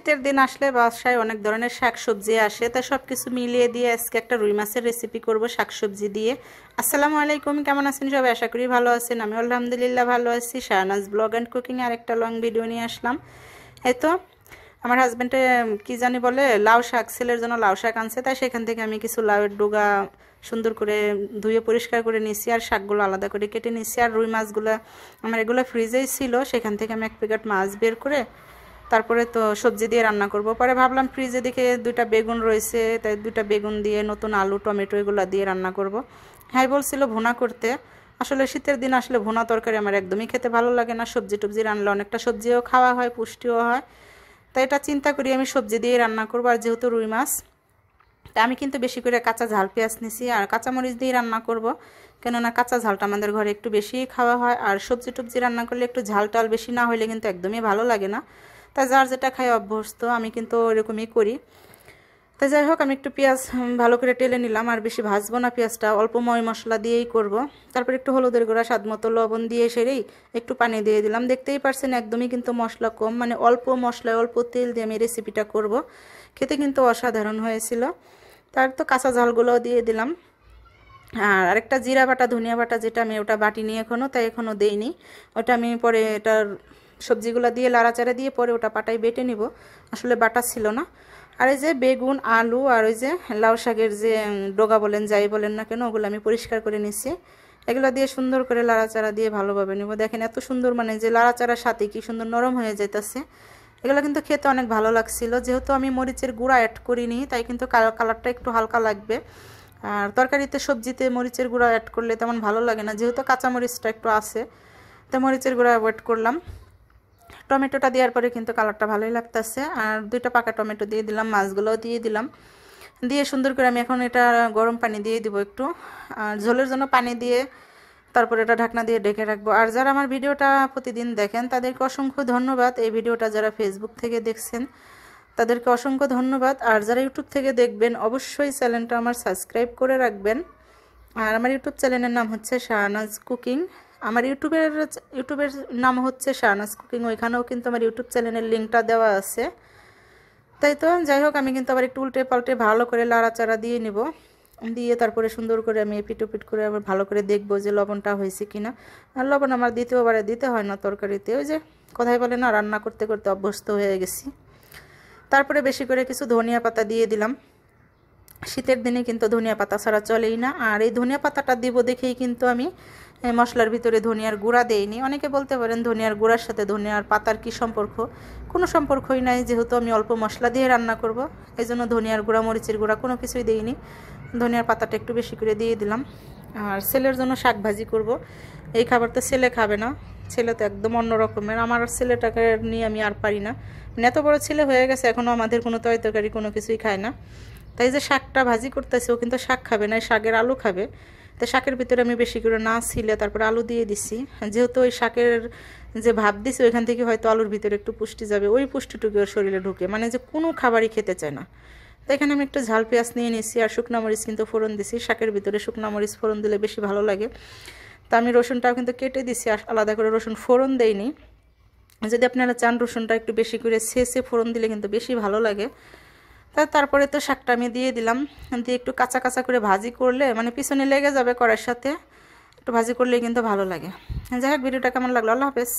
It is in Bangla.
শীতের দিন আসলে বাসায় অনেক ধরনের শাকসবজি আসে, তাই সব কিছু মিলিয়ে দিয়ে আজকে একটা রুই মাছের রেসিপি করব শাকসবজি দিয়ে। আসসালামু আলাইকুম, কেমন আছেন সবাই? আশা করি ভালো আছেন। আমি আলহামদুলিল্লাহ ভালো আছি। শাহনাজ ব্লগ অ্যান্ড কুকিং আর একটা লং ভিডিও নিয়ে আসলাম। এই তো আমার হাজব্যান্ডে কি জানি বলে লাউ শাক, ছেলের জন্য লাউ শাক আনছে, তাই সেখান থেকে আমি কিছু লাউয়ের ডগা সুন্দর করে ধুয়ে পরিষ্কার করে নিয়েছি আর শাকগুলো আলাদা করে কেটে নিয়েছি। আর রুই মাছগুলো আমার এগুলো ফ্রিজেই ছিল, সেখান থেকে আমি এক প্যাকেট মাছ বের করে তারপরে তো সবজি দিয়ে রান্না করব। পরে ভাবলাম ফ্রিজে দেখে দুইটা বেগুন রয়েছে, তাই দুইটা বেগুন দিয়ে নতুন আলু টমেটো এগুলো দিয়ে রান্না করব। হ্যাঁ বলছিল ভুনা করতে, আসলে শীতের দিন আসলে ভুনা তরকারি আমার একদমই খেতে ভালো লাগে না। সবজি টবজি রান্নালে অনেকটা সবজিও খাওয়া হয়, পুষ্টিও হয়, তাই এটা চিন্তা করি আমি সবজি দিয়ে রান্না করবো। আর যেহেতু রুই মাছ, তা আমি কিন্তু বেশি করে কাঁচা ঝাল পেঁয়াজ নিছি আর কাঁচামরিচ দিয়ে রান্না করব, কেননা কাঁচা ঝালটা আমাদের ঘরে একটু বেশিই খাওয়া হয়। আর সবজি টবজি রান্না করলে একটু ঝাল টাল বেশি না হলে কিন্তু একদমই ভালো লাগে না, তাই যার যেটা খাই অভ্যস্ত, আমি কিন্তু এরকমই করি। তাই যাই হোক, আমি একটু পেঁয়াজ ভালো করে টেলে নিলাম, আর বেশি ভাজবো না পেঁয়াজটা, অল্প ময় মশলা দিয়েই করব। তারপর একটু হলুদের গুঁড়া, স্বাদ মতো লবণ দিয়ে সেরেই একটু পানি দিয়ে দিলাম। দেখতেই পারছেন একদমই কিন্তু মশলা কম, মানে অল্প মশলায় অল্প তেল দিয়ে আমি রেসিপিটা করব। খেতে কিন্তু অসাধারণ হয়েছিল। তার তো কাঁচা ঝালগুলোও দিয়ে দিলাম। আর আরেকটা জিরা বাটা ধনিয়া বাটা, যেটা আমি ওটা বাটি নিয়ে তাই এখনও দেইনি, ওটা আমি পরে এটার সবজিগুলো দিয়ে লাড়াচাড়া দিয়ে পরে ওটা পাটায় বেটে নিব, আসলে বাটা ছিল না। আর এই যে বেগুন আলু আর ওই যে লাউ শাকের যে ডগা বলেন যাই বলেন না কেন, ওগুলো আমি পরিষ্কার করে নিচ্ছি। এগুলো দিয়ে সুন্দর করে লাড়াচাড়া দিয়ে ভালোভাবে নিব। দেখেন এত সুন্দর, মানে যে লাড়াচাড়ার সাথে কি সুন্দর নরম হয়ে যেতেছে। এগুলো কিন্তু খেতে অনেক ভালো লাগছিল। যেহেতু আমি মরিচের গুঁড়া অ্যাড করিনি, তাই কিন্তু কালারটা একটু হালকা লাগবে। আর তরকারিতে সবজিতে মরিচের গুঁড়া অ্যাড করলে তেমন ভালো লাগে না, যেহেতু কাঁচামরিচটা একটু আছে, তাই মরিচের গুঁড়া অ্যাড করলাম। টমেটোটা দেওয়ার পরে কিন্তু কালারটা ভালোই লাগতেছে। আর দুইটা পাকা টমেটো দিয়ে দিলাম, মাছগুলোও দিয়ে দিলাম, দিয়ে সুন্দর করে আমি এখন এটা গরম পানি দিয়ে দিব একটু, আর ঝোলের জন্য পানি দিয়ে তারপর এটা ঢাকনা দিয়ে ঢেকে রাখবো। আর যারা আমার ভিডিওটা প্রতিদিন দেখেন তাদেরকে অসংখ্য ধন্যবাদ। এই ভিডিওটা যারা ফেসবুক থেকে দেখছেন তাদেরকে অসংখ্য ধন্যবাদ। আর যারা ইউটিউব থেকে দেখবেন অবশ্যই চ্যানেলটা আমার সাবস্ক্রাইব করে রাখবেন। আর আমার ইউটিউব চ্যানেলের নাম হচ্ছে শাহনাজ কুকিং। আমার ইউটিউবের নাম হচ্ছে শাহনাজ কুকিং, ওইখানেও কিন্তু আমার ইউটিউব চ্যানেলের লিঙ্কটা দেওয়া আছে। তাই তো যাই হোক, আমি কিন্তু আবার একটু উল্টে পাল্টে ভালো করে লাড়াচাড়া দিয়ে নিব, দিয়ে তারপরে সুন্দর করে আমি এপিট ওপিট করে আবার ভালো করে দেখবো যে লবণটা হয়েছে কিনা। আর লবণ আমার দ্বিতীয়বারে দিতে হয় না তরকারিতে, ওই যে কথাই বলে না, রান্না করতে করতে অভ্যস্ত হয়ে গেছি। তারপরে বেশি করে কিছু ধনিয়া পাতা দিয়ে দিলাম। শীতের দিনে কিন্তু ধনিয়া পাতা ছাড়া চলেই না। আর এই ধনিয়া পাতাটা দিব দেখেই কিন্তু আমি মশলার ভিতরে ধনিয়ার গুঁড়া দেইনি। অনেকে বলতে পারেন ধনিয়ার গুঁড়ার সাথে ধনিয়ার পাতার কি সম্পর্ক? কোনো সম্পর্কই নাই, যেহেতু আমি অল্প মশলা দিয়ে রান্না করব, এই জন্য ধনিয়ার গুঁড়া মরিচের গুঁড়া কোনো কিছুই দেইনি। ধনিয়ার পাতাটা একটু বেশি করে দিয়ে দিলাম। আর ছেলের জন্য শাক ভাজি করব। এই খাবার তো ছেলে খাবে না, ছেলে তো একদম অন্য রকমের। আমার ছেলেটাকে নিয়ে আমি আর পারি না, এত বড় ছেলে হয়ে গেছে এখনও আমাদের কোনো তরকারি কোনো কিছুই খায় না। তাই যে শাকটা ভাজি করতেছে, ও কিন্তু শাক খাবে না, শাকের আলু খাবে। তো শাকের ভিতরে আমি বেশি করে না ছিলে তারপরে আলু দিয়ে দিছি, যেহেতু ওই শাকের যে ভাব দিছি ওইখান থেকে হয়তো আলুর ভিতরে একটু পুষ্টি যাবে, ওই পুষ্টিটুকু ওর শরীরে ঢুকে, মানে যে কোনো খাবারই খেতে চায় না। তো এখানে আমি একটু ঝাল পেঁয়াজ নিয়ে নিছি আর শুকনা মরিচ কিন্তু ফোড়ন দিছি। শাকের ভিতরে শুকনা মরিচ ফোড়ন দিলে বেশি ভালো লাগে। তো আমি রসুনটাও কিন্তু কেটে দিছি, আলাদা করে রসুন ফোড়ন দেইনি। যদি আপনারা চান রসুনটা একটু বেশি করে ছেঁচে ফোড়ন দিলে কিন্তু বেশি ভালো লাগে। তারপরে তো শাকটা আমি দিয়ে দিলাম, দিয়ে একটু কাঁচা কাঁচা করে ভাজি করলে মানে পিছনে লেগে যাবে কড়াইয়ের সাথে, একটু ভাজি করলে কিন্তু ভালো লাগে। যাই হোক, ভিডিওটা কেমন লাগলো? আল্লাহ হাফেজ।